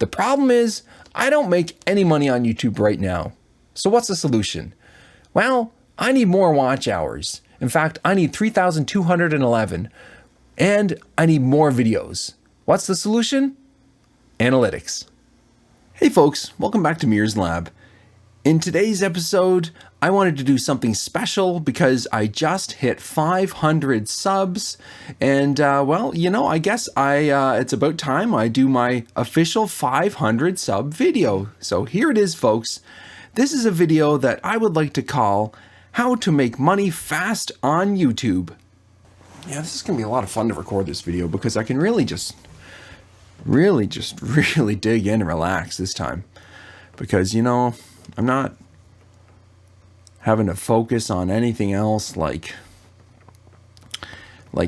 The problem is I don't make any money on YouTube right now. So what's the solution? Well, I need more watch hours. In fact, I need 3,211 and I need more videos. What's the solution? Analytics. Hey folks, welcome back to Mears Lab. In today's episode, I wanted to do something special because I just hit 500 subs and well, you know, I guess it's about time I do my official 500 sub video. So here it is, folks. This is a video that I would like to call How to Make Money Fast on YouTube. Yeah, this is going to be a lot of fun to record this video because I can really dig in and relax this time. Because, you know, I'm not having to focus on anything else like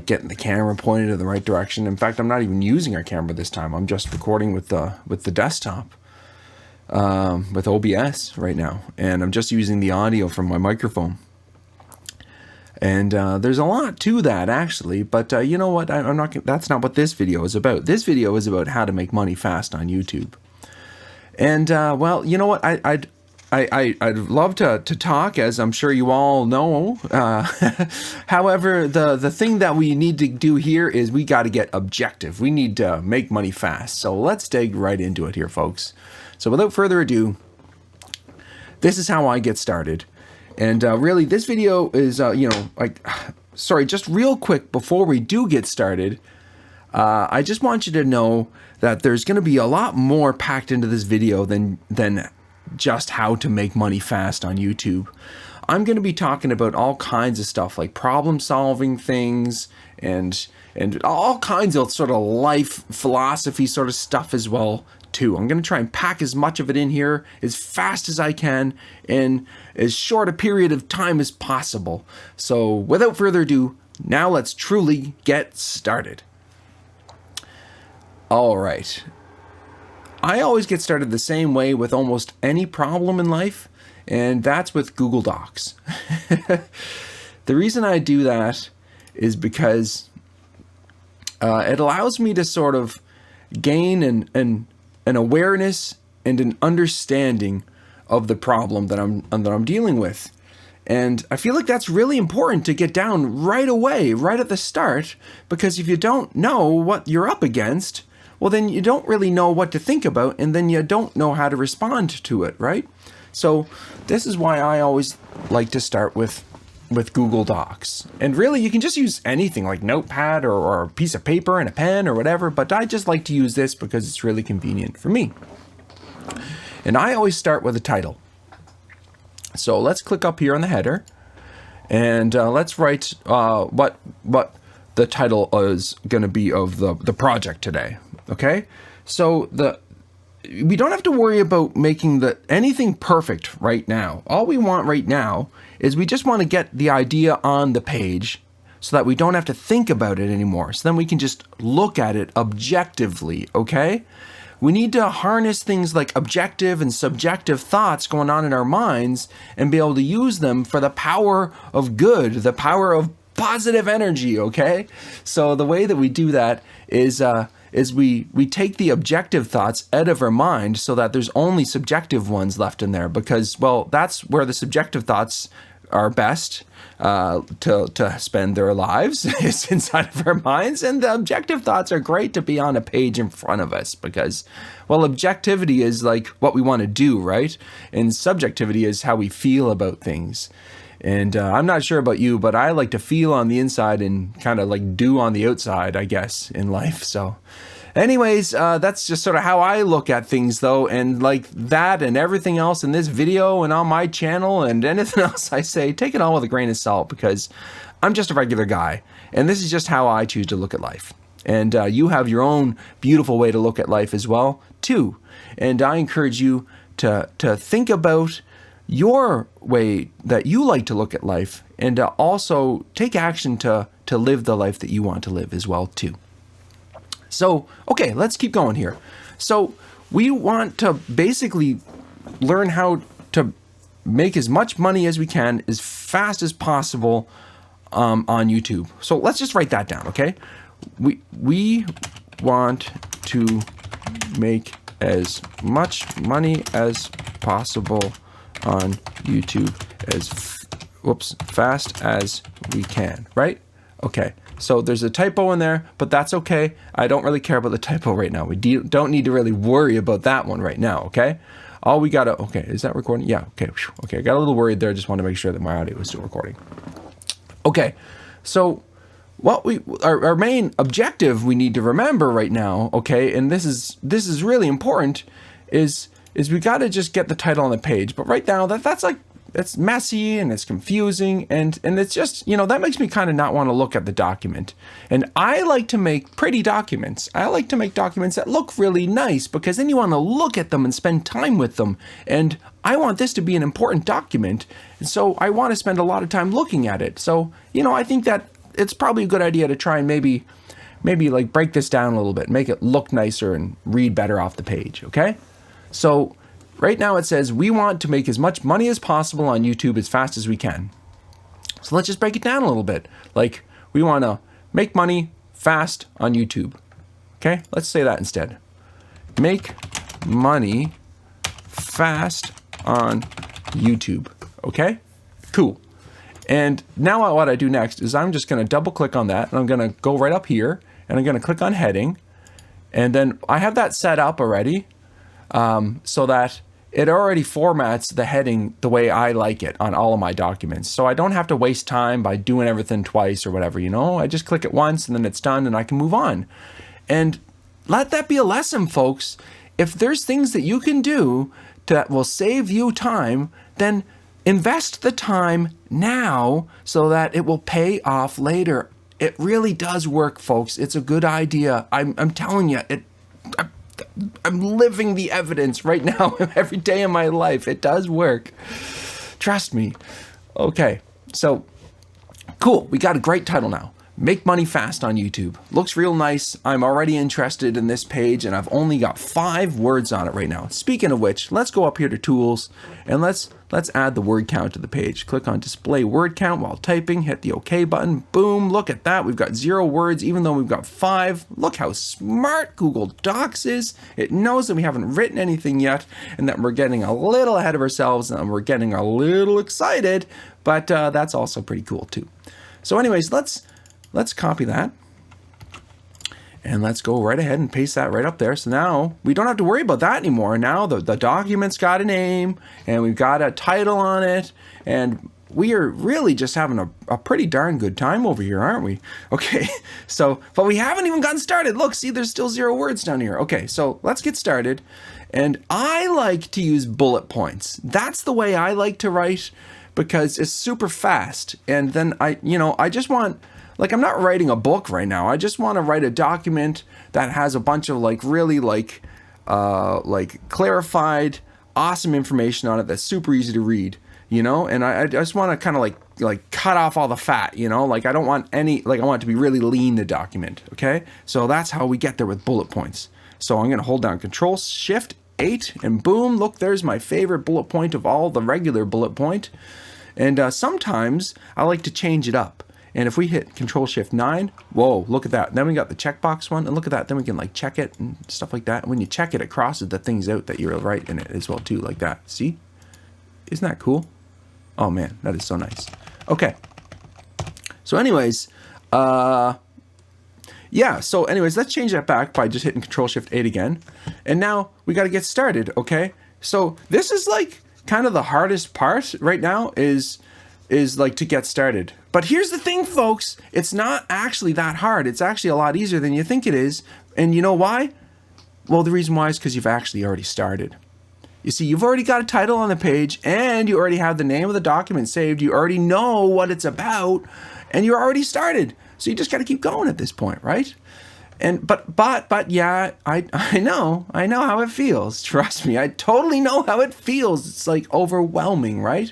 getting the camera pointed in the right direction. In fact, I'm not even using our camera this time. I'm just recording with the desktop with OBS right now, and I'm just using the audio from my microphone. And there's a lot to that actually, but you know what? That's not what this video is about. This video is about how to make money fast on YouTube. And well, you know what? I'd love to talk, as I'm sure you all know. However, the thing that we need to do here is we got to get objective. We need to make money fast. So let's dig right into it here, folks. So without further ado, this is how I get started. And really, this video is, you know, sorry, just real quick before we do get started, I just want you to know that there's going to be a lot more packed into this video than just how to make money fast on YouTube. I'm going to be talking about all kinds of stuff like problem solving things and all kinds of sort of life philosophy sort of stuff as well too. I'm going to try and pack as much of it in here as fast as I can in as short a period of time as possible. So without further ado, now let's truly get started. All right. I always get started the same way with almost any problem in life, and that's with Google Docs. The reason I do that is because it allows me to sort of gain an awareness and an understanding of the problem that I'm dealing with. And I feel like that's really important to get down right away, right at the start, because if you don't know what you're up against, well, then you don't really know what to think about, and then you don't know how to respond to it, right? So this is why I always like to start with Google Docs. And really, you can just use anything like Notepad or a piece of paper and a pen or whatever, but I just like to use this because it's really convenient for me. And I always start with a title. So let's click up here on the header, and let's write what the title is going to be of the project today. Okay, so we don't have to worry about making anything perfect right now. All we want right now is we just want to get the idea on the page so that we don't have to think about it anymore. So then we can just look at it objectively, okay? We need to harness things like objective and subjective thoughts going on in our minds and be able to use them for the power of good, the power of positive energy, okay? So the way that we do that is we take the objective thoughts out of our mind so that there's only subjective ones left in there, because, well, that's where the subjective thoughts are best to spend their lives is inside of our minds, and the objective thoughts are great to be on a page in front of us because, well, objectivity is like what we want to do, right? And subjectivity is how we feel about things. And I'm not sure about you, but I like to feel on the inside and kind of like do on the outside, I guess, in life. So anyways, that's just sort of how I look at things, though. And like that and everything else in this video and on my channel and anything else I say, take it all with a grain of salt because I'm just a regular guy. And this is just how I choose to look at life. And you have your own beautiful way to look at life as well, too. And I encourage you to think about your way that you like to look at life, and also take action to live the life that you want to live as well too. So, okay, let's keep going here. So we want to basically learn how to make as much money as we can as fast as possible on YouTube. So let's just write that down, okay? We want to make as much money as possible on YouTube as fast as we can, right? Okay, so there's a typo in there, but that's okay. I don't really care about the typo right now. We don't need to really worry about that one right now, okay? All we gotta, okay, is that recording? Yeah, okay, okay, I got a little worried there. Just want to make sure that my audio was still recording. Okay, so what our main objective we need to remember right now, okay, and this is really important, is we got to just get the title on the page. But right now that's like, it's messy and it's confusing and it's just, you know, that makes me kind of not want to look at the document. And I like to make pretty documents. I like to make documents that look really nice because then you want to look at them and spend time with them. And I want this to be an important document. And so I want to spend a lot of time looking at it. So, you know, I think that it's probably a good idea to try and maybe like break this down a little bit, make it look nicer and read better off the page, okay? So right now it says we want to make as much money as possible on YouTube as fast as we can. So let's just break it down a little bit. Like, we want to make money fast on YouTube. Okay, let's say that instead. Make money fast on YouTube. Okay, cool. And now what I do next is I'm just going to double click on that and I'm going to go right up here and I'm going to click on heading. And then I have that set up already so that it already formats the heading the way I like it on all of my documents. So I don't have to waste time by doing everything twice or whatever, you know? I just click it once and then it's done and I can move on. And let that be a lesson, folks. If there's things that you can do that will save you time, then invest the time now so that it will pay off later. It really does work, folks. It's a good idea. I'm telling you, I'm living the evidence right now every day of my life. It does work. Trust me. Okay, so cool. We got a great title now. Make money fast on YouTube. Looks real nice. I'm already interested in this page and I've only got 5 words on it right now. Speaking of which, let's go up here to tools and let's add the word count to the page. Click on display word count while typing, hit the OK button. Boom, look at that. We've got 0 words even though we've got 5. Look how smart Google Docs is. It knows that we haven't written anything yet and that we're getting a little ahead of ourselves and we're getting a little excited, but that's also pretty cool too. So anyways, let's copy that and let's go right ahead and paste that right up there. So now we don't have to worry about that anymore. Now the document's got a name and we've got a title on it and we are really just having a pretty darn good time over here, aren't we? Okay, so, but we haven't even gotten started. Look, see, there's still 0 words down here. Okay, so let's get started. And I like to use bullet points. That's the way I like to write because it's super fast. And then I just want, like, I'm not writing a book right now. I just want to write a document that has a bunch of really clarified, awesome information on it that's super easy to read, you know? And I just want to kind of like cut off all the fat, you know? Like, I don't want any, like, I want it to be really lean, the document, okay? So that's how we get there with bullet points. So I'm going to hold down Control-Shift-8 and boom, look, there's my favorite bullet point of all the regular bullet point. And sometimes I like to change it up. And if we hit Control-Shift-9, whoa, look at that. Then we got the checkbox one, and look at that. Then we can like check it and stuff like that. And when you check it, it crosses the things out that you're right in it as well too, like that. See? Isn't that cool? Oh man, that is so nice. Okay. So anyways, yeah, so anyways, let's change that back by just hitting Control-Shift-8 again. And now we got to get started, okay? So this is like kind of the hardest part right now is like to get started. But here's the thing, folks, it's not actually that hard. It's actually a lot easier than you think it is. And you know why? Well, the reason why is because you've actually already started. You see, you've already got a title on the page and you already have the name of the document saved. You already know what it's about and you're already started. So you just got to keep going at this point, right? And but yeah, I know how it feels. Trust me, I totally know how it feels. It's like overwhelming, right?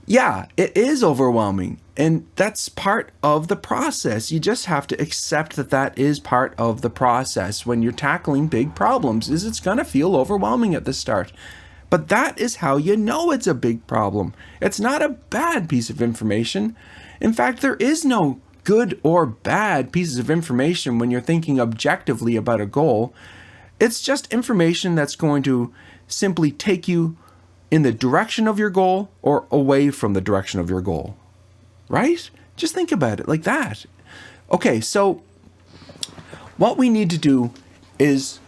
Yeah, it is overwhelming, and that's part of the process. You just have to accept that that is part of the process when you're tackling big problems, is it's going to feel overwhelming at the start. But that is how you know it's a big problem. It's not a bad piece of information. In fact, there is no good or bad pieces of information when you're thinking objectively about a goal. It's just information that's going to simply take you in the direction of your goal or away from the direction of your goal, right? Just think about it like that. Okay, so what we need to do is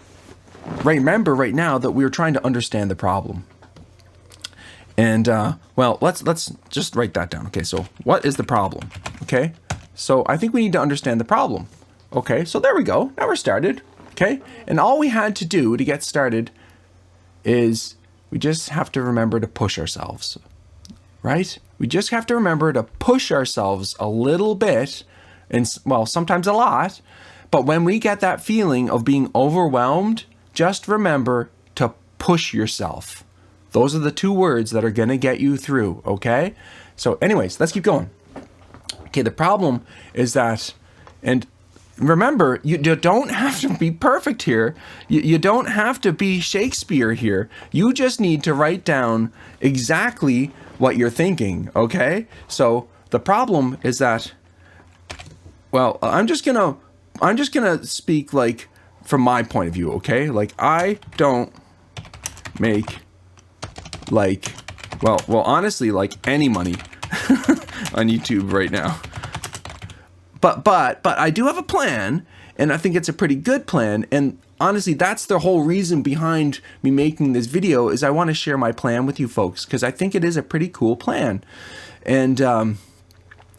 remember right now that we're trying to understand the problem. And well, let's just write that down. Okay, so what is the problem? Okay, so I think we need to understand the problem. Okay, so there we go. Now we're started. Okay, and all we had to do to get started is we just have to remember to push ourselves, right? We just have to remember to push ourselves a little bit, and well, sometimes a lot, but when we get that feeling of being overwhelmed, just remember to push yourself. Those are the two words that are going to get you through, okay? So anyways, let's keep going. Okay, the problem is that, and remember, you don't have to be perfect here. You don't have to be Shakespeare here. You just need to write down exactly what you're thinking, okay? So the problem is that, well, I'm just gonna speak like from my point of view, okay? Like I don't make like, well, honestly, like any money on YouTube right now. But I do have a plan, and I think it's a pretty good plan. And honestly, that's the whole reason behind me making this video is I want to share my plan with you folks because I think it is a pretty cool plan. And I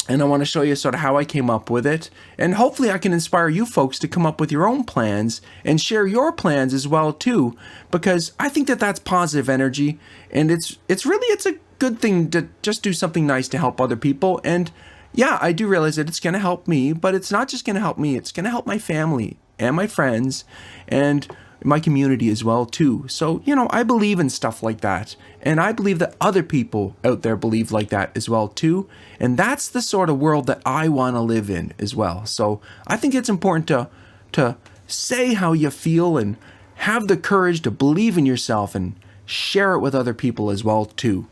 want to show you sort of how I came up with it. And hopefully I can inspire you folks to come up with your own plans and share your plans as well too, because I think that that's positive energy, and it's a good thing to just do something nice to help other people. And yeah, I do realize that it's going to help me, but it's not just going to help me. It's going to help my family and my friends and my community as well too. So, you know, I believe in stuff like that. And I believe that other people out there believe like that as well too. And that's the sort of world that I want to live in as well. So I think it's important to say how you feel and have the courage to believe in yourself and share it with other people as well too.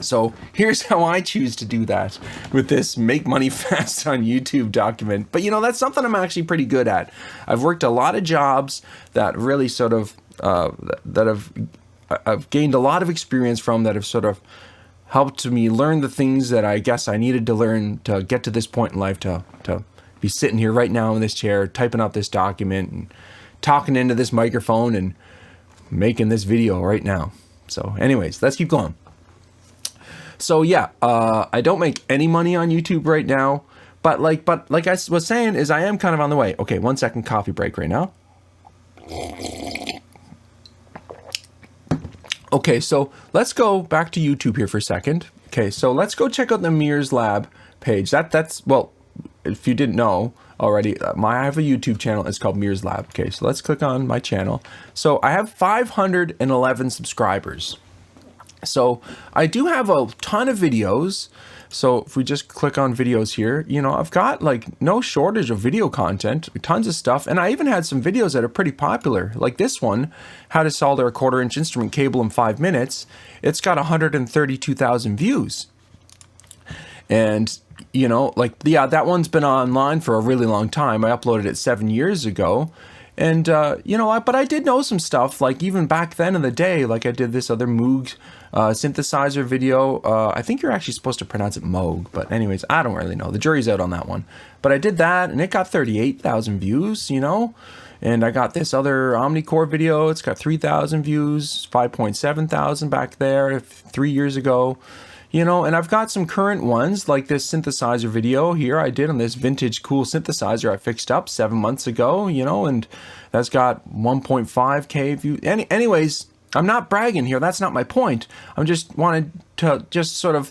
So here's how I choose to do that with this make money fast on YouTube document. But you know, that's something I'm actually pretty good at. I've worked a lot of jobs that really sort of, I've gained a lot of experience from, that have sort of helped me learn the things that I guess I needed to learn to get to this point in life, to be sitting here right now in this chair, typing up this document and talking into this microphone and making this video right now. So anyways, let's keep going. So yeah, I don't make any money on YouTube right now, but like I was saying, is I am kind of on the way. Okay, 1 second, coffee break right now. Okay, so let's go back to YouTube here for a second. Okay, so let's go check out the Mears Lab page. That's well, if you didn't know already, I have a YouTube channel. It's called Mears Lab. Okay, so let's click on my channel. So I have 511 subscribers. So I do have a ton of videos. So if we just click on videos here, you know, I've got like no shortage of video content, tons of stuff. And I even had some videos that are pretty popular, like this one, how to solder a 1/4-inch instrument cable in 5 minutes. It's got 132,000 views. And, you know, like, yeah, that one's been online for a really long time. I uploaded it 7 years ago. And, you know, but I did know some stuff, like even back then in the day, like I did this other Moog synthesizer video. I think you're actually supposed to pronounce it Moog, but anyways, I don't really know. The jury's out on that one. But I did that, and it got 38,000 views, you know. And I got this other Omnicore video. It's got 3,000 views, 5.7 thousand back there 3 years ago. You know, and I've got some current ones, like this synthesizer video here I did on this vintage cool synthesizer I fixed up 7 months ago, you know, and that's got 1.5K views. Anyways, I'm not bragging here. That's not my point. I'm just wanted to just sort of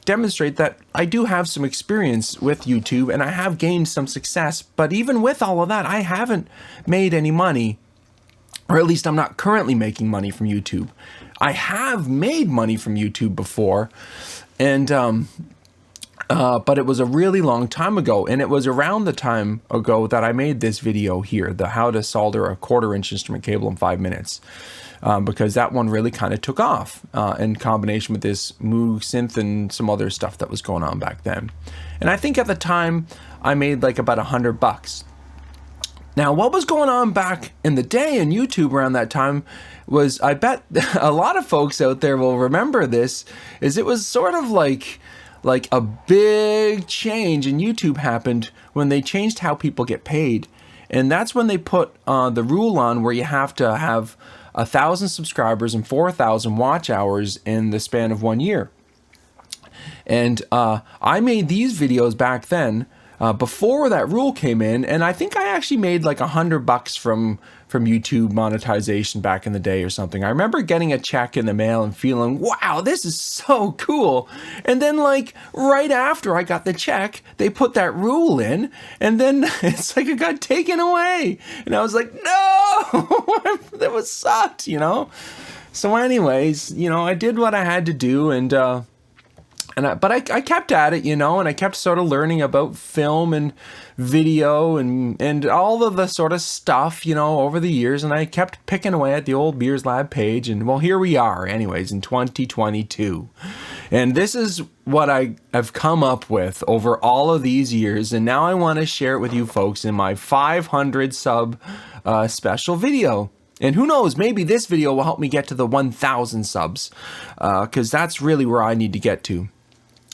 demonstrate that I do have some experience with YouTube and I have gained some success. But even with all of that, I haven't made any money, or at least I'm not currently making money from YouTube. I have made money from YouTube before, and but it was a really long time ago, and it was around the time ago that I made this video here, the how to solder a 1/4-inch instrument cable in 5 minutes, because that one really kind of took off in combination with this Moog synth and some other stuff that was going on back then. And I think at the time I made like about $100. Now, what was going on back in the day in YouTube around that time was, I bet a lot of folks out there will remember this, is it was sort of like a big change in YouTube happened when they changed how people get paid. And that's when they put the rule on where you have to have 1,000 subscribers and 4,000 watch hours in the span of 1 year. And I made these videos back then before that rule came in, and I think I actually made like $100 from YouTube monetization back in the day or something. I remember getting a check in the mail and feeling, wow, this is so cool. And then like right after I got the check, they put that rule in, and then it's like it got taken away. And I was like, no, that was sucked, you know? So anyways, you know, I did what I had to do, but I kept at it, you know, and I kept sort of learning about film and video and all of the sort of stuff, you know, over the years. And I kept picking away at the old Mears Lab page. And well, here we are anyways in 2022. And this is what I have come up with over all of these years. And now I want to share it with you folks in my 500 sub special video. And who knows, maybe this video will help me get to the 1,000 subs, because that's really where I need to get to.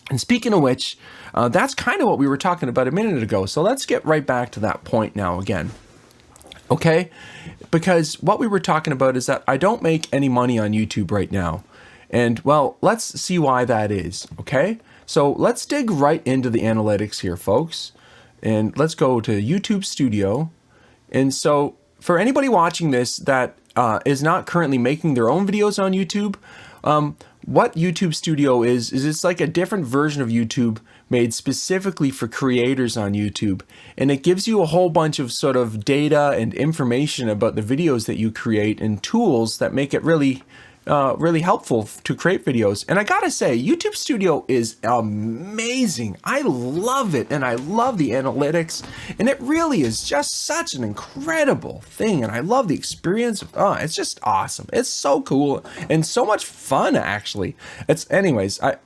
And speaking of which, that's kind of what we were talking about a minute ago. So let's get right back to that point now again. Okay? Because what we were talking about is that I don't make any money on YouTube right now. And well, let's see why that is. Okay? So let's dig right into the analytics here, folks. And let's go to YouTube Studio. And so for anybody watching this that is not currently making their own videos on YouTube, what YouTube Studio is it's like a different version of YouTube made specifically for creators on YouTube. And it gives you a whole bunch of sort of data and information about the videos that you create and tools that make it really helpful to create videos. And I gotta say, YouTube Studio is amazing. I love it, and I love the analytics, and it really is just such an incredible thing. And I love the experience. It's just awesome. It's so cool and so much fun, actually. It's, anyways, but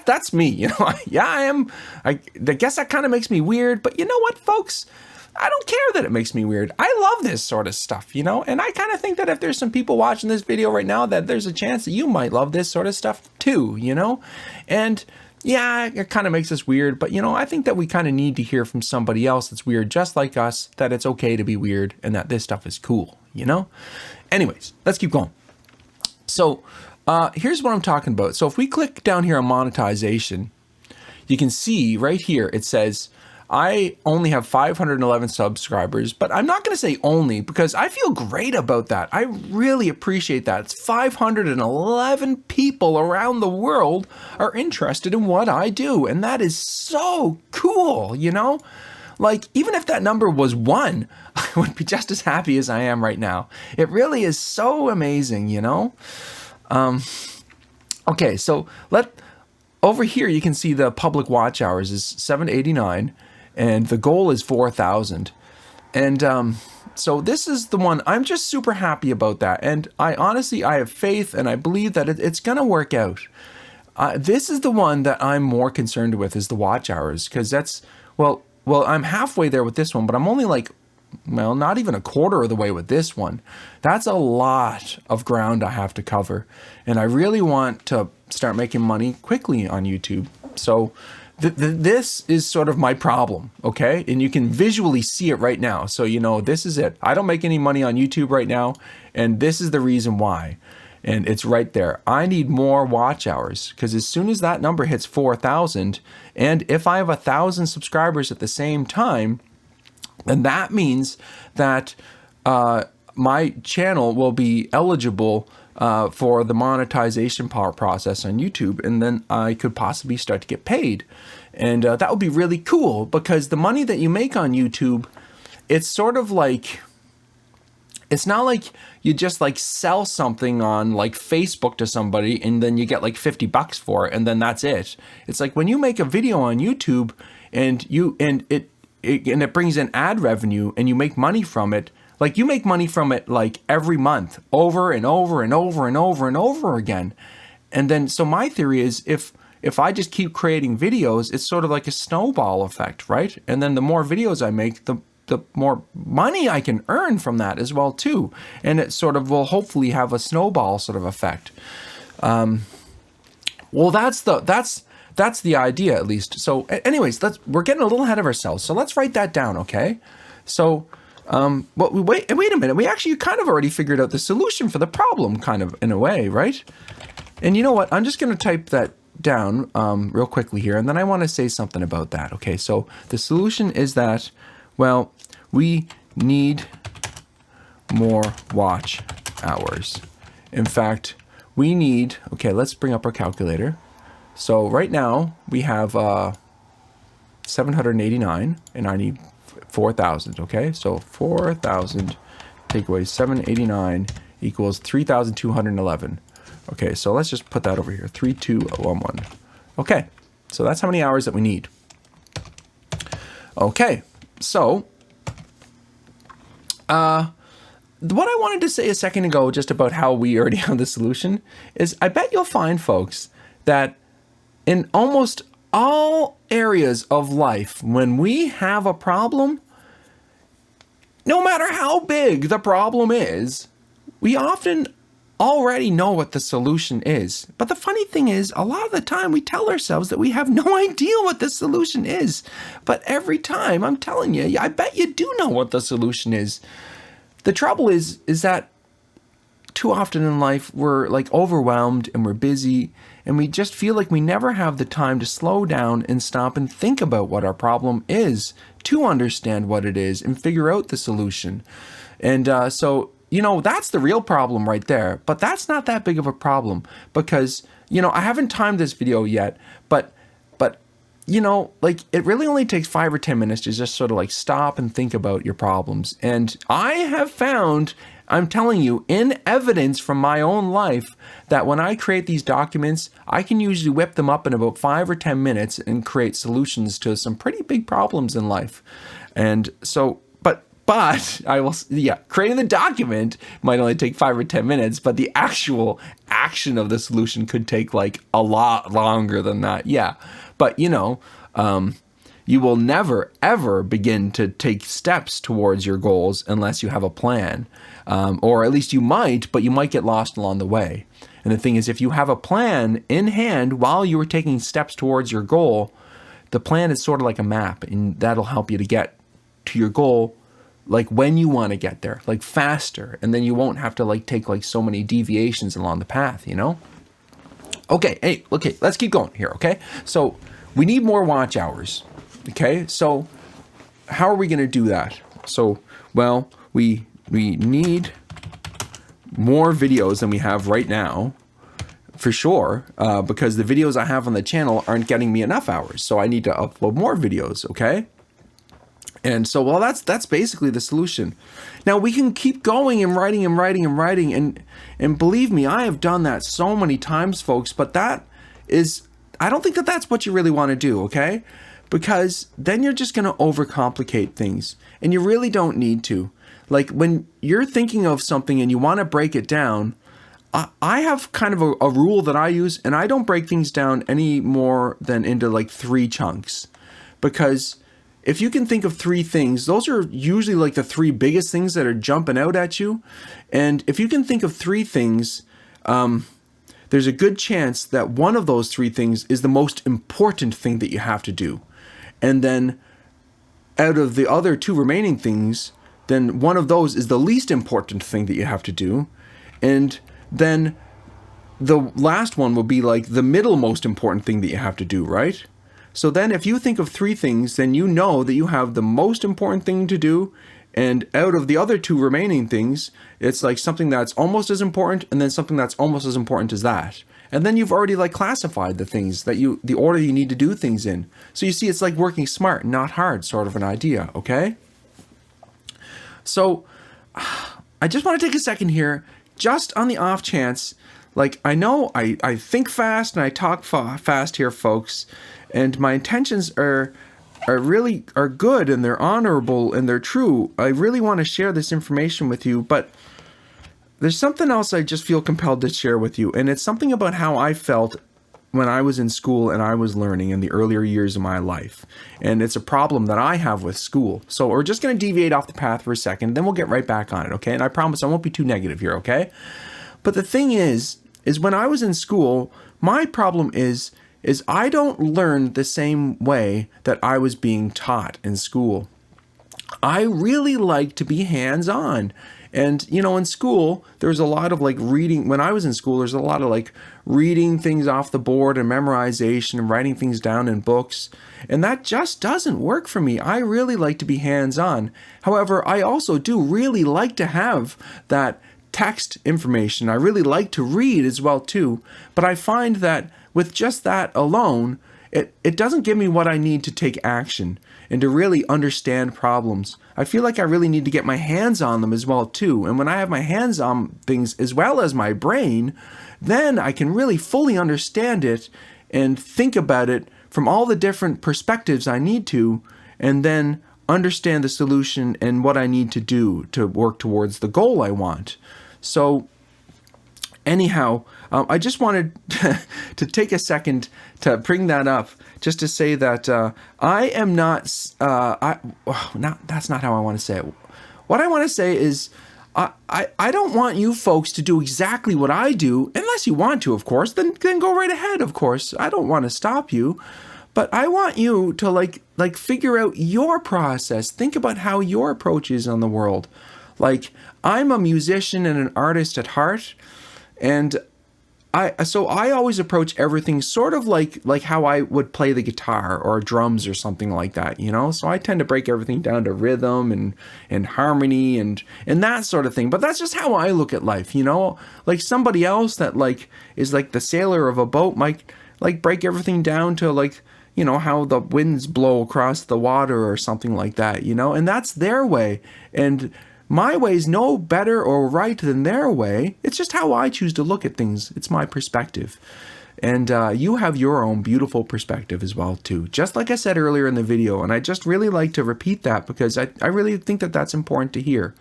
that's me. You know, I am. I guess that kind of makes me weird. But you know what, folks? I don't care that it makes me weird. I love this sort of stuff, you know, and I kind of think that if there's some people watching this video right now, that there's a chance that you might love this sort of stuff too, you know, and yeah, it kind of makes us weird, but you know, I think that we kind of need to hear from somebody else that's weird just like us, that it's okay to be weird and that this stuff is cool, you know. Anyways, let's keep going. So here's what I'm talking about. So if we click down here on monetization, you can see right here, it says, I only have 511 subscribers, but I'm not going to say only because I feel great about that. I really appreciate that. It's 511 people around the world are interested in what I do, and that is so cool, you know? Like, even if that number was 1, I would be just as happy as I am right now. It really is so amazing, you know? Okay, so over here you can see the public watch hours is 789. And the goal is 4,000. And so this is the one, I'm just super happy about that. And I have faith and I believe that it's going to work out. This is the one that I'm more concerned with, is the watch hours. Because that's, well, I'm halfway there with this one, but I'm only like, well, not even a quarter of the way with this one. That's a lot of ground I have to cover. And I really want to start making money quickly on YouTube. So this is sort of my problem, okay? And you can visually see it right now. So, you know, this is it. I don't make any money on YouTube right now, and this is the reason why. And it's right there. I need more watch hours, because as soon as that number hits 4,000, and if I have 1,000 subscribers at the same time, then that means that my channel will be eligible for the monetization process on YouTube, and then I could possibly start to get paid. And that would be really cool, because the money that you make on YouTube, it's sort of like, it's not like you just like sell something on like Facebook to somebody and then you get like $50 for it and then that's it. It's like when you make a video on YouTube and it brings in ad revenue and you make money from it. Like you make money from it like every month, over and over and over and over and over again. And then, so my theory is if if I just keep creating videos, it's sort of like a snowball effect, right? And then the more videos I make, the more money I can earn from that as well too. And it sort of will hopefully have a snowball sort of effect. Well, that's the idea, at least. So anyways, we're getting a little ahead of ourselves. So let's write that down, okay? So, but wait a minute. We actually kind of already figured out the solution for the problem, kind of, in a way, right? And you know what? I'm just going to type that down real quickly here, and then I want to say something about that, okay? So the solution is that, well, we need more watch hours. In fact, we need, okay, let's bring up our calculator. So right now we have 789 and I need 4,000, okay? So 4,000 take away 789 equals 3,211. Okay, so let's just put that over here, 3,211. Okay, so that's how many hours that we need. Okay, so what I wanted to say a second ago just about how we already have the solution is I bet you'll find, folks, that in almost all areas of life, when we have a problem, no matter how big the problem is, we often already know what the solution is. But the funny thing is, a lot of the time we tell ourselves that we have no idea what the solution is. But every time, I'm telling you, I bet you do know what the solution is. The trouble is that too often in life, we're like overwhelmed and we're busy and we just feel like we never have the time to slow down and stop and think about what our problem is, to understand what it is and figure out the solution. And so, you know, that's the real problem right there. But that's not that big of a problem because, you know, I haven't timed this video yet, but you know, like it really only takes 5 or 10 minutes to just sort of like stop and think about your problems. And I have found, I'm telling you, in evidence from my own life, that when I create these documents, I can usually whip them up in about 5 or 10 minutes and create solutions to some pretty big problems in life. And so, but I will, yeah, creating the document might only take 5 or 10 minutes, but the actual action of the solution could take like a lot longer than that. Yeah. But, you know, you will never, ever begin to take steps towards your goals unless you have a plan. Or at least you might, but you might get lost along the way. And the thing is, if you have a plan in hand while you are taking steps towards your goal, the plan is sort of like a map, and that'll help you to get to your goal like when you want to get there, like faster. And then you won't have to like take like so many deviations along the path, you know? Okay, let's keep going here, okay? So we need more watch hours, okay? So how are we going to do that? So, well, we need more videos than we have right now, for sure, because the videos I have on the channel aren't getting me enough hours. So I need to upload more videos, okay? And so, well, that's basically the solution. Now we can keep going and writing and writing and writing, and believe me, I have done that so many times, folks, but that is, I don't think that that's what you really want to do, okay? Because then you're just going to overcomplicate things, and you really don't need to. Like when you're thinking of something and you want to break it down, I have kind of a rule that I use, and I don't break things down any more than into like 3 chunks. Because if you can think of 3 things, those are usually like the 3 biggest things that are jumping out at you. And if you can think of 3 things, there's a good chance that one of those 3 things is the most important thing that you have to do. And then out of the other 2 remaining things, then one of those is the least important thing that you have to do. And then the last one will be like the middle most important thing that you have to do, right? So then if you think of 3 things, then you know that you have the most important thing to do, and out of the other 2 remaining things, it's like something that's almost as important and then something that's almost as important as that. And then you've already like classified the things that the order you need to do things in. So you see, it's like working smart, not hard, sort of an idea, okay? So I just want to take a second here, just on the off chance, like I know I think fast and I talk fast here, folks, and my intentions are really good and they're honorable and they're true. I really want to share this information with you, but there's something else I just feel compelled to share with you, and it's something about how I felt when I was in school and I was learning in the earlier years of my life. And it's a problem that I have with school. So we're just going to deviate off the path for a second, then we'll get right back on it, okay? And I promise I won't be too negative here, okay? But the thing is when I was in school, my problem is I don't learn the same way that I was being taught in school. I really like to be hands-on. And, you know, in school, there's a lot of like reading. When I was in school, there's a lot of like reading things off the board and memorization and writing things down in books. And that just doesn't work for me. I really like to be hands-on. However, I also do really like to have that text information. I really like to read as well too. But I find that with just that alone, it doesn't give me what I need to take action and to really understand problems. I feel like I really need to get my hands on them as well too. And when I have my hands on things as well as my brain, then I can really fully understand it and think about it from all the different perspectives I need to, and then understand the solution and what I need to do to work towards the goal I want. So anyhow, I just wanted to take a second to bring that up, just to say that I am not, that's not how I want to say it. What I want to say is I don't want you folks to do exactly what I do, unless you want to, of course, then go right ahead, of course. I don't want to stop you. But I want you to like figure out your process. Think about how your approach is on the world. Like, I'm a musician and an artist at heart, and I always approach everything sort of like how I would play the guitar or drums or something like that, you know? So I tend to break everything down to rhythm and harmony and that sort of thing. But that's just how I look at life, you know? Like somebody else that like is like the sailor of a boat might like break everything down to like, you know, how the winds blow across the water or something like that, you know? And that's their way. And my way's no better or right than their way. It's just how I choose to look at things. It's my perspective. And you have your own beautiful perspective as well, too. Just like I said earlier in the video. And I just really like to repeat that because I really think that that's important to hear.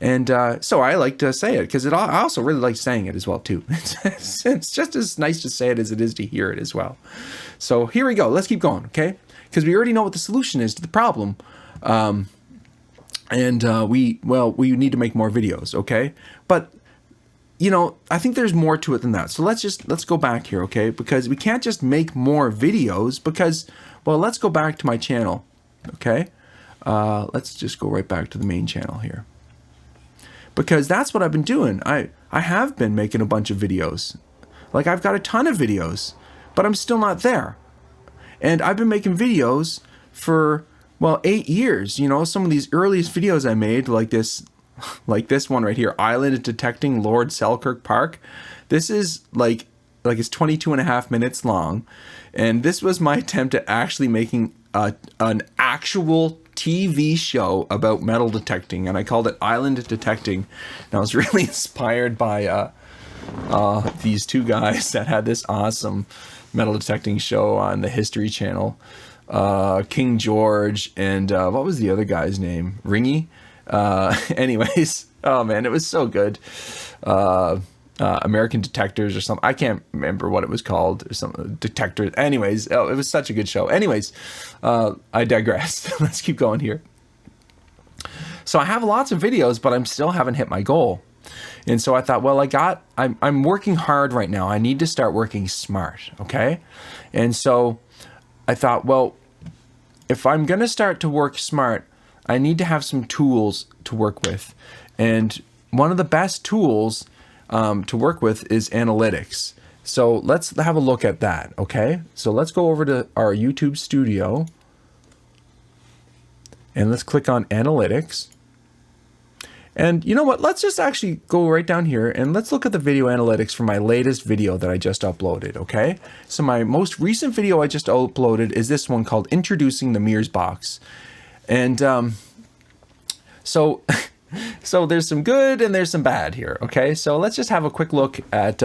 And so I like to say it because I also really like saying it as well, too. It's just as nice to say it as it is to hear it as well. So here we go. Let's keep going, okay? Because we already know what the solution is to the problem. And we need to make more videos, okay? But, you know, I think there's more to it than that. So let's go back here, okay? Because we can't just make more videos because, well, let's go back to my channel, okay? Let's just go right back to the main channel here. Because that's what I've been doing. I have been making a bunch of videos. Like, I've got a ton of videos, but I'm still not there. And I've been making videos for, well, 8 years. You know, some of these earliest videos I made, like this one right here, Island Detecting Lord Selkirk Park. This is like it's 22.5 minutes long. And this was my attempt at actually making an actual TV show about metal detecting. And I called it Island Detecting. And I was really inspired by these two guys that had this awesome metal detecting show on the History Channel. King George and what was the other guy's name? Ringy? Anyways, oh man, it was so good. American Detectors or something. I can't remember what it was called. Or some Detectors. Anyways, it was such a good show. Anyways, I digress. Let's keep going here. So I have lots of videos, but I'm still haven't hit my goal. And so I thought, well, I'm working hard right now. I need to start working smart. Okay. And so I thought, well, if I'm going to start to work smart, I need to have some tools to work with. And one of the best tools to work with is analytics. So let's have a look at that, okay? So let's go over to our YouTube studio and let's click on analytics. And you know what? Let's just actually go right down here and let's look at the video analytics for my latest video that I just uploaded, okay? So my most recent video I just uploaded is this one called Introducing the Mears Box. And so there's some good and there's some bad here, okay? So let's just have a quick look at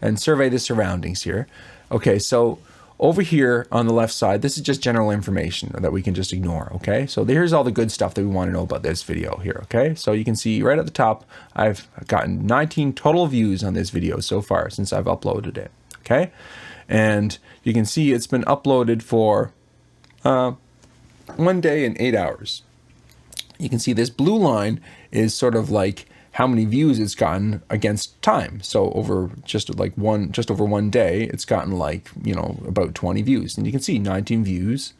and survey the surroundings here. Okay, so over here on the left side, this is just general information that we can just ignore, okay? So here's all the good stuff that we want to know about this video here, okay? So you can see right at the top, I've gotten 19 total views on this video so far since I've uploaded it, okay? And you can see it's been uploaded for 1 day and 8 hours. You can see this blue line is sort of like how many views it's gotten against time. So over just over 1 day, it's gotten like, you know, about 20 views. And you can see 19 views,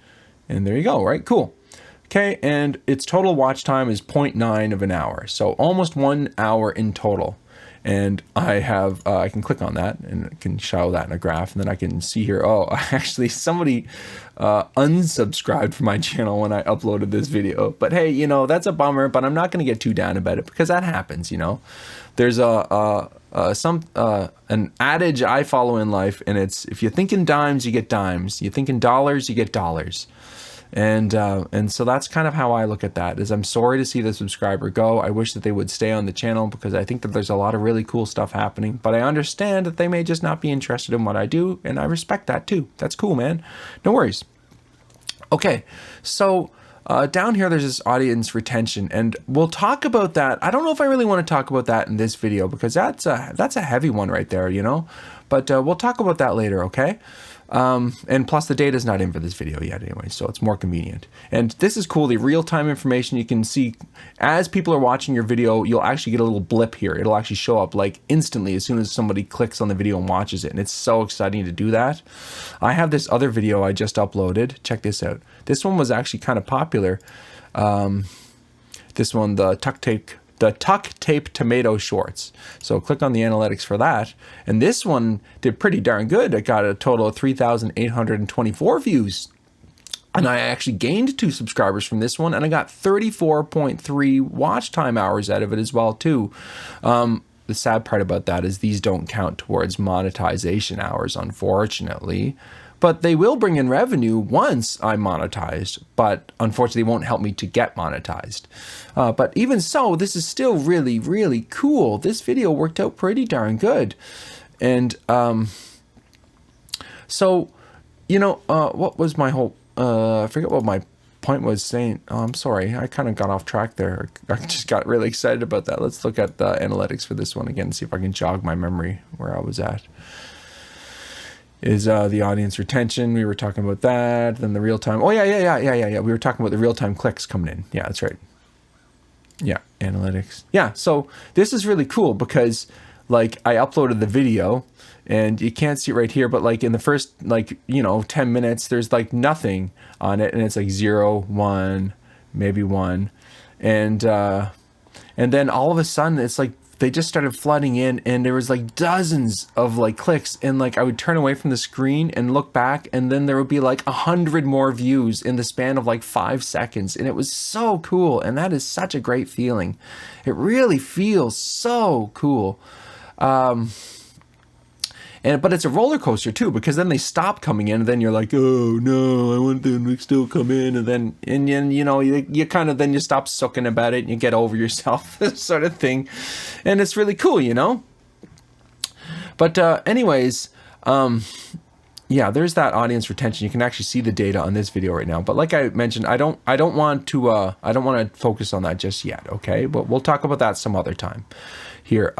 and there you go, right? Cool. Okay, and its total watch time is 0.9 of an hour. So almost 1 hour in total. And I have, I can click on that and it can show that in a graph, and then I can see here, oh, actually somebody unsubscribed from my channel when I uploaded this video. But hey, you know, that's a bummer, but I'm not going to get too down about it because that happens, you know. There's an adage I follow in life, and it's, if you think in dimes, you get dimes. You think in dollars, you get dollars. And so that's kind of how I look at that, is I'm sorry to see the subscriber go. I wish that they would stay on the channel because I think that there's a lot of really cool stuff happening, but I understand that they may just not be interested in what I do, and I respect that too. That's cool, man. No worries. Okay, so down here there's this audience retention, and we'll talk about that. I don't know if I really want to talk about that in this video because that's a heavy one right there, you know, but we'll talk about that later, okay? And plus the data is not in for this video yet anyway, so it's more convenient. And this is cool, the real-time information. You can see as people are watching your video, you'll actually get a little blip here. It'll actually show up like instantly as soon as somebody clicks on the video and watches it, and it's so exciting to do that. I have this other video I just uploaded. Check this out. This one was actually kind of popular. This one, the tuck tape tomato shorts. So click on the analytics for that. And this one did pretty darn good. It got a total of 3,824 views. And I actually gained 2 subscribers from this one, and I got 34.3 watch time hours out of it as well too. The sad part about that is these don't count towards monetization hours, unfortunately. But they will bring in revenue once I'm monetized, but unfortunately won't help me to get monetized. But even so, this is still really, really cool. This video worked out pretty darn good. And so, you know, what was my whole, I forget what my point was saying. Oh, I'm sorry, I kind of got off track there. I just got really excited about that. Let's look at the analytics for this one again and see if I can jog my memory where I was at. Is the audience retention. We were talking about that. Then the real time. Oh yeah. We were talking about the real time clicks coming in. Yeah, that's right. Yeah, analytics. Yeah, so this is really cool because like I uploaded the video and you can't see it right here, but like in the first, like, you know, 10 minutes, there's like nothing on it, and it's like 0, 1, maybe 1. And then all of a sudden it's like they just started flooding in, and there was like dozens of like clicks, and like I would turn away from the screen and look back, and then there would be like 100 more views in the span of like 5 seconds, and it was so cool. And that is such a great feeling. It really feels so cool. But it's a roller coaster too, because then they stop coming in, and then you're like, oh no, I want them to still come in, and then you know, you kind of, then you stop sucking about it and you get over yourself, sort of thing. And it's really cool, you know. But anyways, yeah, there's that audience retention. You can actually see the data on this video right now. But like I mentioned, I don't want to focus on that just yet, okay? But we'll talk about that some other time. Here,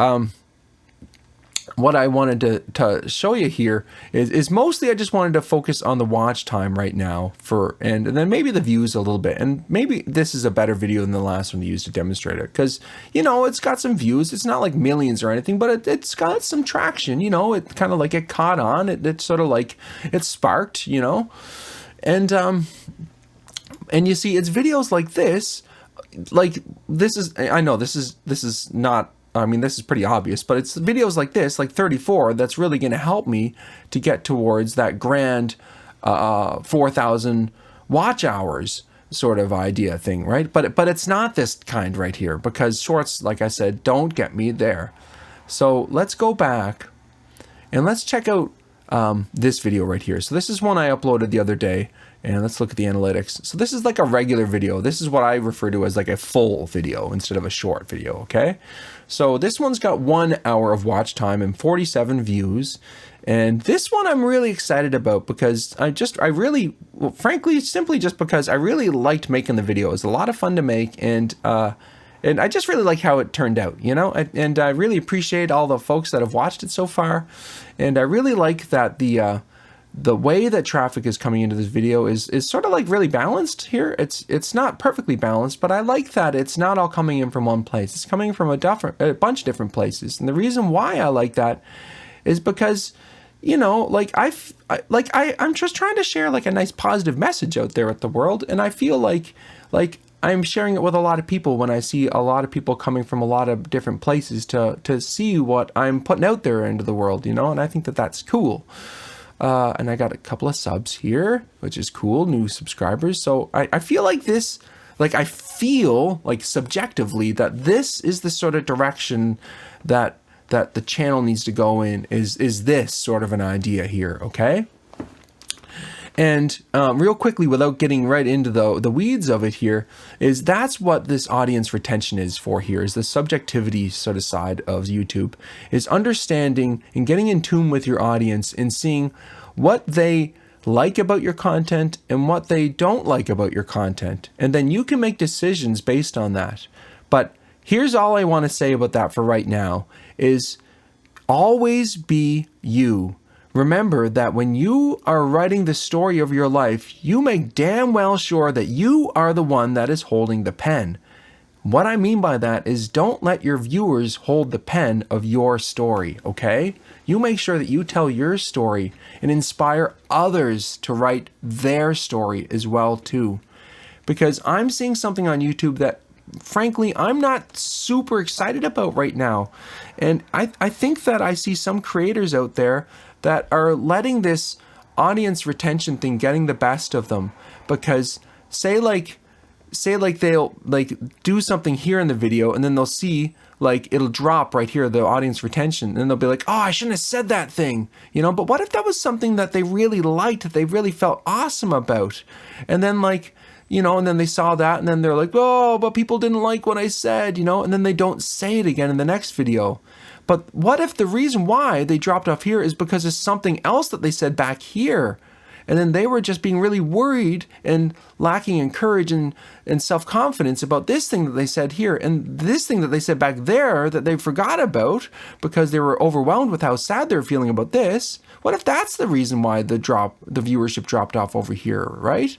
what I wanted to show you here is mostly I just wanted to focus on the watch time right now and then maybe the views a little bit, and maybe this is a better video than the last one to use to demonstrate it, because, you know, it's got some views. It's not like millions or anything, but it's got some traction, you know. It kind of like it caught on. It sort of like it sparked, you know. And you see, it's videos like this, I know this is not, I mean, this is pretty obvious, but it's videos like this, like 34, that's really going to help me to get towards that grand 4,000 watch hours sort of idea thing, right? But it's not this kind right here, because shorts, like I said, don't get me there. So let's go back and let's check out this video right here. So this is one I uploaded the other day, and let's look at the analytics. So this is like a regular video. This is what I refer to as like a full video instead of a short video, okay? So this one's got 1 hour of watch time and 47 views. And this one I'm really excited about because frankly, simply just because I really liked making the video. It was a lot of fun to make, and I just really like how it turned out, you know. And I really appreciate all the folks that have watched it so far, and I really like that the the way that traffic is coming into this video is sort of like really balanced here. It's not perfectly balanced, but I like that it's not all coming in from one place. It's coming from a bunch of different places. And the reason why I like that is because, you know, like I'm just trying to share like a nice positive message out there at the world, and I feel like I'm sharing it with a lot of people when I see a lot of people coming from a lot of different places to see what I'm putting out there into the world, you know, and I think that that's cool. And I got a couple of subs here, which is cool, new subscribers. So I feel like this, like I feel like subjectively that this is the sort of direction that the channel needs to go in, is this sort of an idea here, okay? And real quickly, without getting right into the weeds of it here, is that's what this audience retention is for here, is the subjectivity sort of side of YouTube, is understanding and getting in tune with your audience and seeing what they like about your content and what they don't like about your content. And then you can make decisions based on that. But here's all I want to say about that for right now, is always be you. Remember that when you are writing the story of your life, you make damn well sure that you are the one that is holding the pen. What I mean by that is don't let your viewers hold the pen of your story, okay? You make sure that you tell your story and inspire others to write their story as well too. Because I'm seeing something on YouTube that frankly I'm not super excited about right now. And I think that I see some creators out there that are letting this audience retention thing getting the best of them, because say like they'll like do something here in the video and then they'll see like it'll drop right here, the audience retention, and they'll be like, oh, I shouldn't have said that thing, you know. But what if that was something that they really liked, that they really felt awesome about, and then like, you know, and then they saw that and then they're like, oh, but people didn't like what I said, you know, and then they don't say it again in the next video. But what if the reason why they dropped off here is because of something else that they said back here? And then they were just being really worried and lacking in courage and self-confidence about this thing that they said here, and this thing that they said back there that they forgot about because they were overwhelmed with how sad they're feeling about this. What if that's the reason why the viewership dropped off over here, right?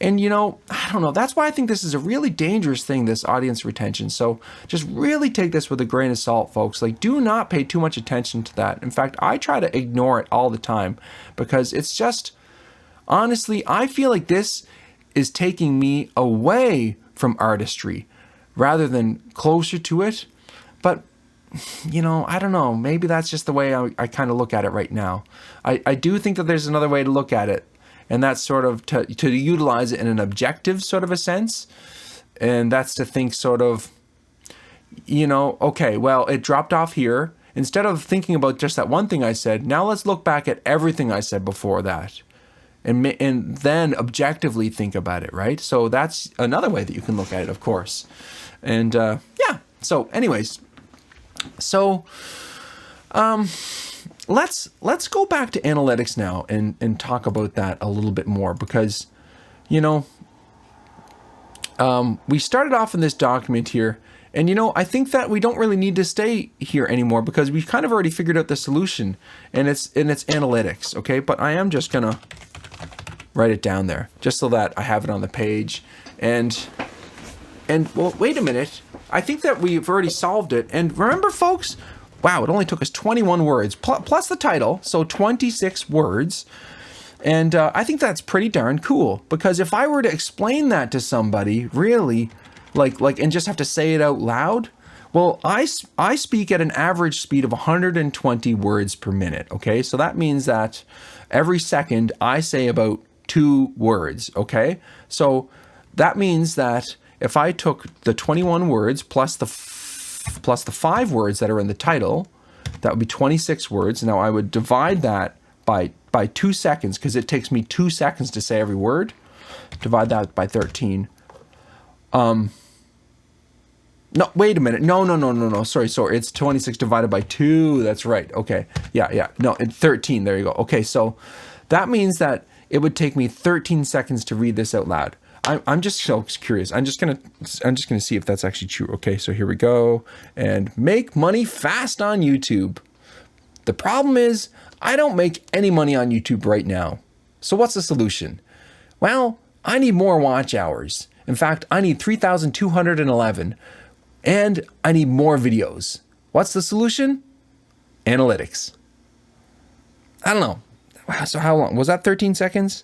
And, you know, I don't know. That's why I think this is a really dangerous thing, this audience retention. So just really take this with a grain of salt, folks. Like, do not pay too much attention to that. In fact, I try to ignore it all the time because it's just, honestly, I feel like this is taking me away from artistry rather than closer to it. But, you know, I don't know. Maybe that's just the way I kind of look at it right now. I do think that there's another way to look at it. And that's sort of to utilize it in an objective sort of a sense. And that's to think sort of, you know, okay, well, it dropped off here. Instead of thinking about just that one thing I said, now let's look back at everything I said before that. And then objectively think about it, right? So that's another way that you can look at it, of course. And yeah, so anyways. So let's go back to analytics now and talk about that a little bit more, because, you know, we started off in this document here, and, you know, I think that we don't really need to stay here anymore because we've kind of already figured out the solution, and it's analytics, okay? But I am just gonna write it down there just so that I have it on the page. And well, wait a minute. I think that we've already solved it. And remember, folks, wow, it only took us 21 words plus the title, so 26 words. And I think that's pretty darn cool, because if I were to explain that to somebody, really, like, and just have to say it out loud, well, I speak at an average speed of 120 words per minute, okay? So that means that every second I say about 2 words, okay? So that means that if I took the 21 words plus the 5 words that are in the title, that would be 26 words. Now I would divide that by 2 seconds, because it takes me 2 seconds to say every word. Divide that by 13. No, wait a minute. No. Sorry. It's 26 divided by 2. That's right. Okay. Yeah. No, it's 13. There you go. Okay. So that means that it would take me 13 seconds to read this out loud. I'm just so curious. I'm just gonna see if that's actually true. Okay, so here we go. And make money fast on YouTube. The problem is I don't make any money on YouTube right now. So what's the solution? Well, I need more watch hours. In fact, I need 3,211 and I need more videos. What's the solution? Analytics. I don't know. So how long? Was that 13 seconds?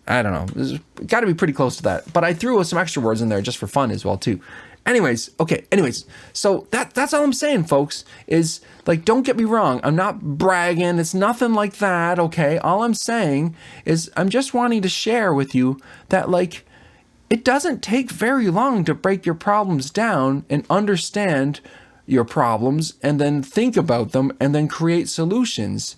I don't know. It's got to be pretty close to that. But I threw some extra words in there just for fun as well too. Anyways, okay. Anyways, so that's all I'm saying, folks, is like, don't get me wrong. I'm not bragging. It's nothing like that. Okay. All I'm saying is I'm just wanting to share with you that, like, it doesn't take very long to break your problems down and understand your problems and then think about them and then create solutions.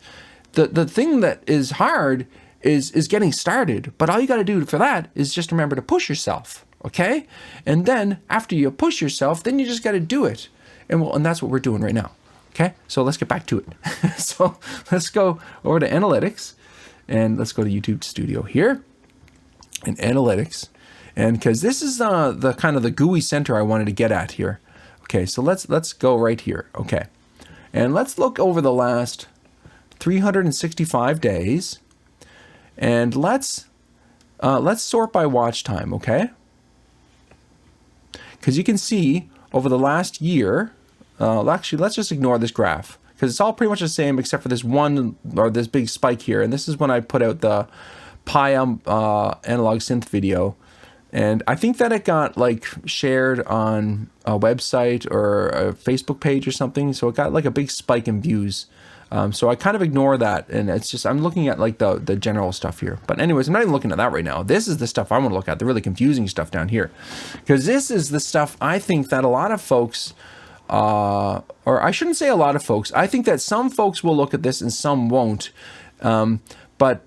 The thing that is hard is getting started. But all you got to do for that is just remember to push yourself. Okay? And then after you push yourself, then you just got to do it. And that's what we're doing right now. Okay? So let's get back to it. So let's go over to analytics and let's go to YouTube Studio here and analytics. And because this is the kind of the GUI center I wanted to get at here. Okay, so let's go right here. Okay. And let's look over the last 365 days. And let's sort by watch time, okay? Because you can see over the last year, actually, let's just ignore this graph because it's all pretty much the same except for this one or this big spike here. And this is when I put out the Pi analog synth video. And I think that it got like shared on a website or a Facebook page or something. So it got like a big spike in views. So I kind of ignore that, and it's just I'm looking at like the general stuff here. But anyways, I'm not even looking at that right now. This is the stuff I want to look at, the really confusing stuff down here, because this is the stuff I think that a lot of folks, or I shouldn't say a lot of folks, I think that some folks will look at this and some won't. But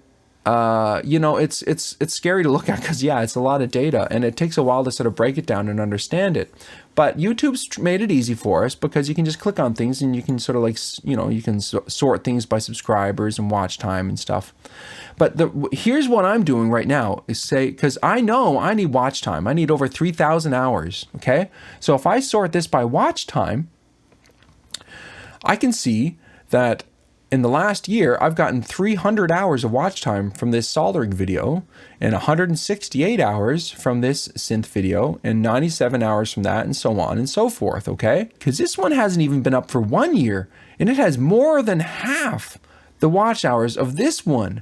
you know, it's scary to look at because, yeah, it's a lot of data and it takes a while to sort of break it down and understand it. But YouTube's made it easy for us because you can just click on things and you can sort of like, you know, you can sort things by subscribers and watch time and stuff. But here's what I'm doing right now is say, because I know I need watch time. I need over 3,000 hours. Okay. So if I sort this by watch time, I can see that in the last year, I've gotten 300 hours of watch time from this soldering video and 168 hours from this synth video and 97 hours from that and so on and so forth, okay? Because this one hasn't even been up for 1 year and it has more than half the watch hours of this one.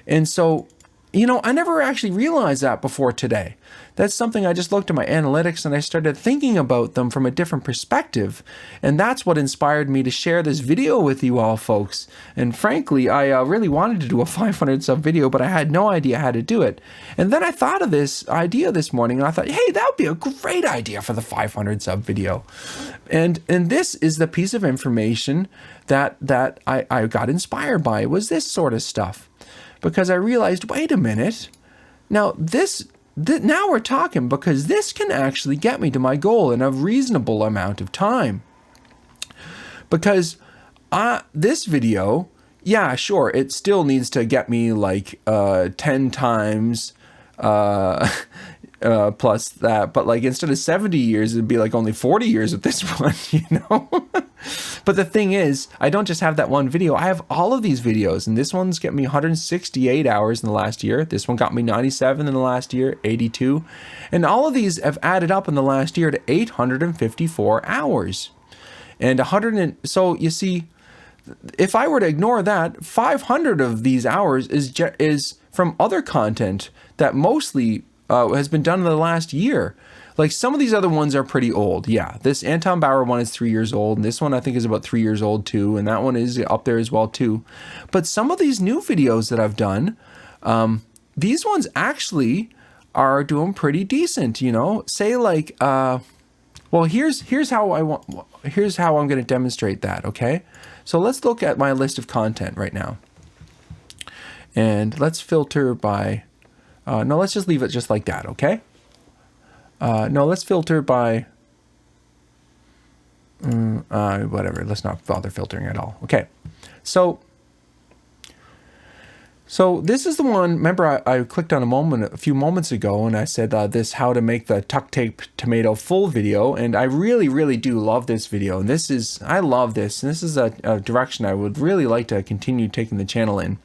And so, you know, I never actually realized that before today. That's something I just looked at my analytics and I started thinking about them from a different perspective. And that's what inspired me to share this video with you all, folks. And frankly, I really wanted to do a 500 sub video, but I had no idea how to do it. And then I thought of this idea this morning and I thought, hey, that would be a great idea for the 500 sub video. And this is the piece of information that I got inspired by. It was this sort of stuff. Because I realized, wait a minute, now now we're talking, because this can actually get me to my goal in a reasonable amount of time. Because this video, yeah, sure, it still needs to get me like 10 times plus that, but like instead of 70 years, it'd be like only 40 years with this one, you know? But the thing is, I don't just have that one video. I have all of these videos, and this one's get me 168 hours in the last year. This one got me 97 in the last year, 82. And all of these have added up in the last year to 854 hours. And so you see, if I were to ignore that, 500 of these hours is from other content that mostly has been done in the last year. Like some of these other ones are pretty old. Yeah, this Anton Bauer one is 3 years old. And this one I think is about 3 years old too. And that one is up there as well too. But some of these new videos that I've done, these ones actually are doing pretty decent, you know? Say like, well, here's how I'm going to demonstrate that, okay? So let's look at my list of content right now. And let's filter by, no, let's just leave it just like that, okay? No, let's filter by, whatever. Let's not bother filtering at all. Okay. So So this is the one, remember I clicked on a few moments ago and I said this how to make the tuck tape tomato full video, and I really do love this video, and I love this, and this is a direction I would really like to continue taking the channel in.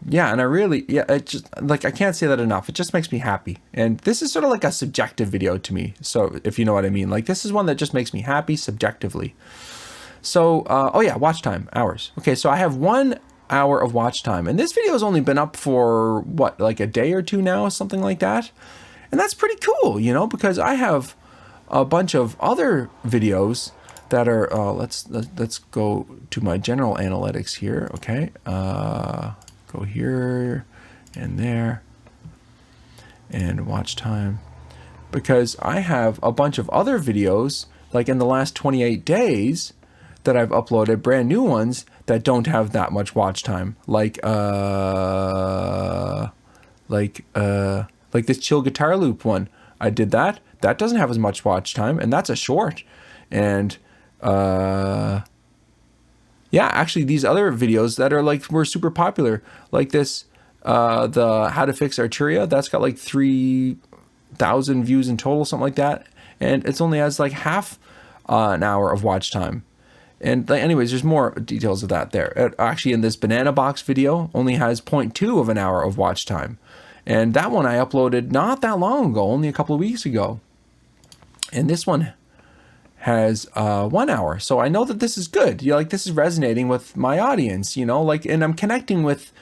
Yeah, and it just, like, I can't say that enough. It just makes me happy. And this is sort of like a subjective video to me. So if you know what I mean, like, this is one that just makes me happy subjectively. So, oh yeah, watch time, hours. Okay, so I have 1 hour of watch time, and this video has only been up for what, like a day or two now, something like that. And that's pretty cool, you know, because I have a bunch of other videos that are, let's go to my general analytics here. Okay, go here and there and watch time, because I have a bunch of other videos, like in the last 28 days, that I've uploaded, brand new ones that don't have that much watch time, like this chill guitar loop one. I did that doesn't have as much watch time, and that's a short. And yeah, actually these other videos that are like were super popular, like this the how to fix arteria, that's got like 3,000 views in total, something like that, and it's only has like half an hour of watch time. And anyways, there's more details of that there. Actually, in this banana box video, only has 0.2 of an hour of watch time. And that one I uploaded not that long ago, only a couple of weeks ago. And this one has 1 hour. So I know that this is good. You know, like, this is resonating with my audience, you know, like, and I'm connecting with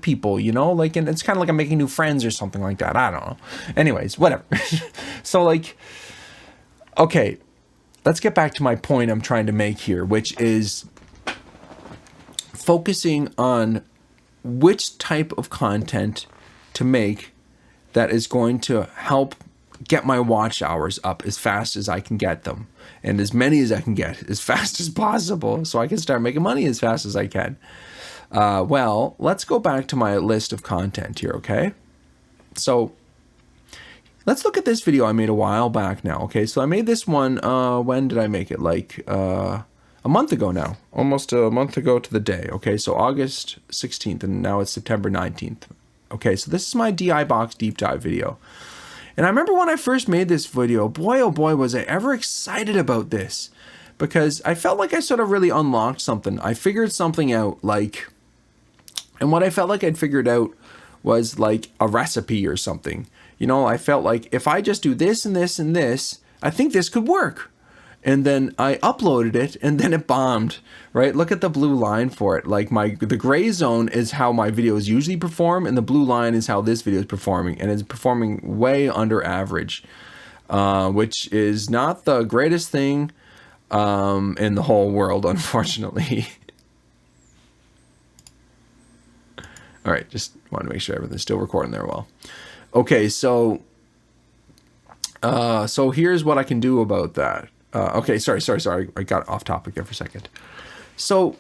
people, you know, like, and it's kind of like I'm making new friends or something like that. I don't know. Anyways, whatever. So, like, okay. Let's get back to my point I'm trying to make here, which is focusing on which type of content to make that is going to help get my watch hours up as fast as I can get them, and as many as I can get as fast as possible, so I can start making money as fast as I can. Well, let's go back to my list of content here, okay? So let's look at this video I made a while back now. Okay, so I made this one, when did I make it? Like a month ago now, almost a month ago to the day. Okay, so August 16th, and now it's September 19th. Okay, so this is my DI box deep dive video. And I remember when I first made this video, boy, oh boy, was I ever excited about this, because I felt like I sort of really unlocked something. I figured something out, like, and what I felt like I'd figured out was like a recipe or something. You know, I felt like if I just do this and this and this, I think this could work. And then I uploaded it, and then it bombed, right? Look at the blue line for it. Like, the gray zone is how my videos usually perform, and the blue line is how this video is performing, and it's performing way under average, which is not the greatest thing in the whole world, unfortunately. All right, just want to make sure everything's still recording there well. Okay, so here's what I can do about that. Okay, sorry. I got off topic there for a second. So,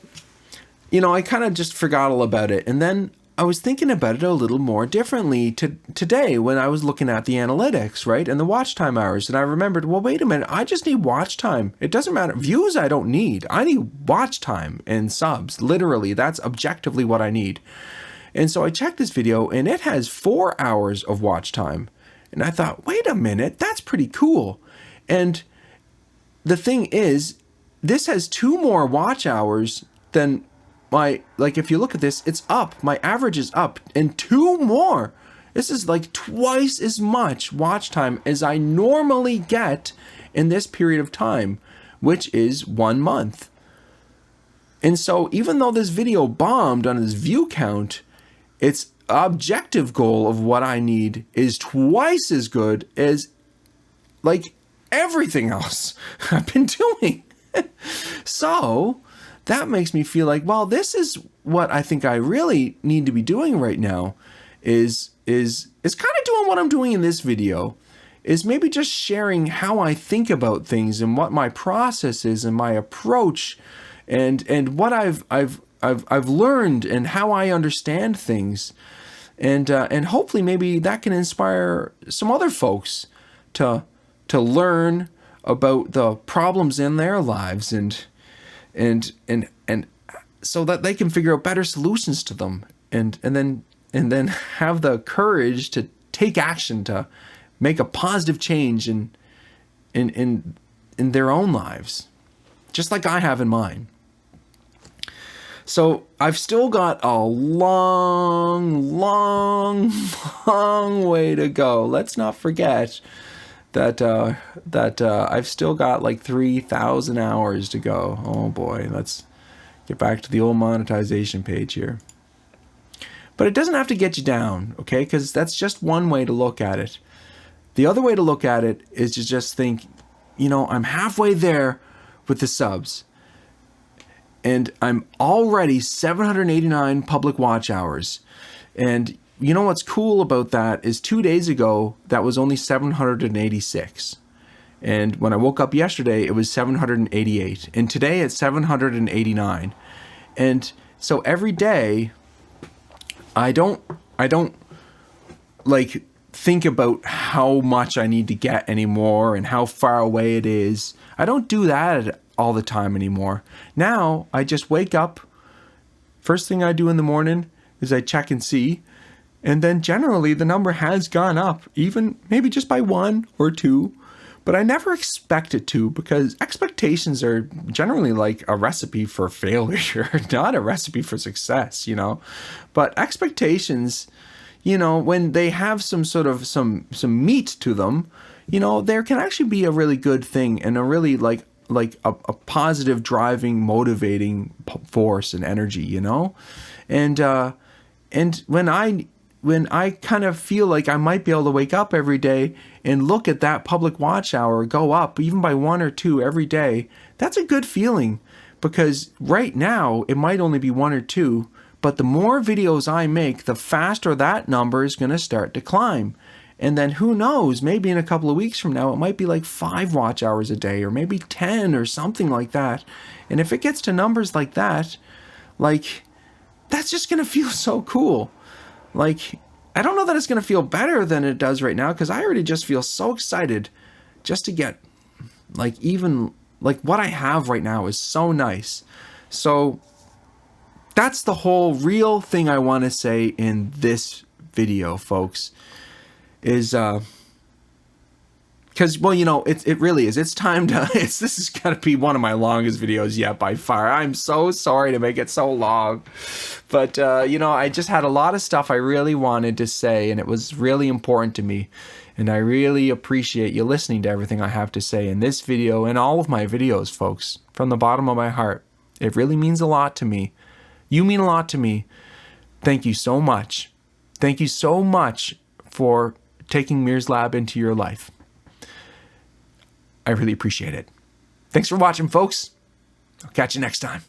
you know, I kind of just forgot all about it. And then I was thinking about it a little more differently today when I was looking at the analytics, right? And the watch time hours. And I remembered, well, wait a minute. I just need watch time. It doesn't matter. Views I don't need. I need watch time and subs. Literally, that's objectively what I need. And so I checked this video, and it has 4 hours of watch time. And I thought, wait a minute, that's pretty cool. And the thing is, this has 2 more watch hours than my, like, if you look at this, it's up. My average is up, and 2 more. This is like twice as much watch time as I normally get in this period of time, which is 1 month. And so even though this video bombed on its view count, its objective goal of what I need is twice as good as, like, everything else I've been doing. So that makes me feel like, well, this is what I think I really need to be doing right now, is kind of doing what I'm doing in this video, is maybe just sharing how I think about things and what my process is and my approach, and what I've learned and how I understand things, and hopefully maybe that can inspire some other folks to learn about the problems in their lives and so that they can figure out better solutions to them and then have the courage to take action to make a positive change in their own lives, just like I have in mine. So I've still got a long way to go. Let's not forget that I've still got like 3,000 hours to go. Oh boy, let's get back to the old monetization page here. But it doesn't have to get you down, okay? Because that's just one way to look at it. The other way to look at it is to just think, you know, I'm halfway there with the subs. And I'm already 789 public watch hours. And you know what's cool about that is 2 days ago, that was only 786. And when I woke up yesterday, it was 788. And today it's 789. And so every day, I don't like think about how much I need to get anymore and how far away it is. I don't do that all the time anymore. Now I just wake up. First thing I do in the morning is I check and see. And then generally the number has gone up, even maybe just by 1 or 2. But I never expect it to, because expectations are generally like a recipe for failure, not a recipe for success, you know. But expectations, you know, when they have some sort of some meat to them, you know, there can actually be a really good thing and a really like a positive driving, motivating force and energy, you know. And when I kind of feel like I might be able to wake up every day and look at that public watch hour go up even by 1 or 2 every day, that's a good feeling, because right now it might only be 1 or 2, but the more videos I make, the faster that number is going to start to climb. And then who knows, maybe in a couple of weeks from now, it might be like 5 watch hours a day, or maybe 10 or something like that. And if it gets to numbers like that, like, that's just going to feel so cool. Like, I don't know that it's going to feel better than it does right now, because I already just feel so excited just to get, like, even, like, what I have right now is so nice. So that's the whole real thing I want to say in this video, folks, is, because, well, you know, it really is. It's time to, this is going to be one of my longest videos yet by far. I'm so sorry to make it so long. But, you know, I just had a lot of stuff I really wanted to say, and it was really important to me. And I really appreciate you listening to everything I have to say in this video and all of my videos, folks, from the bottom of my heart. It really means a lot to me. You mean a lot to me. Thank you so much. Thank you so much for taking Mears Lab into your life. I really appreciate it. Thanks for watching, folks. I'll catch you next time.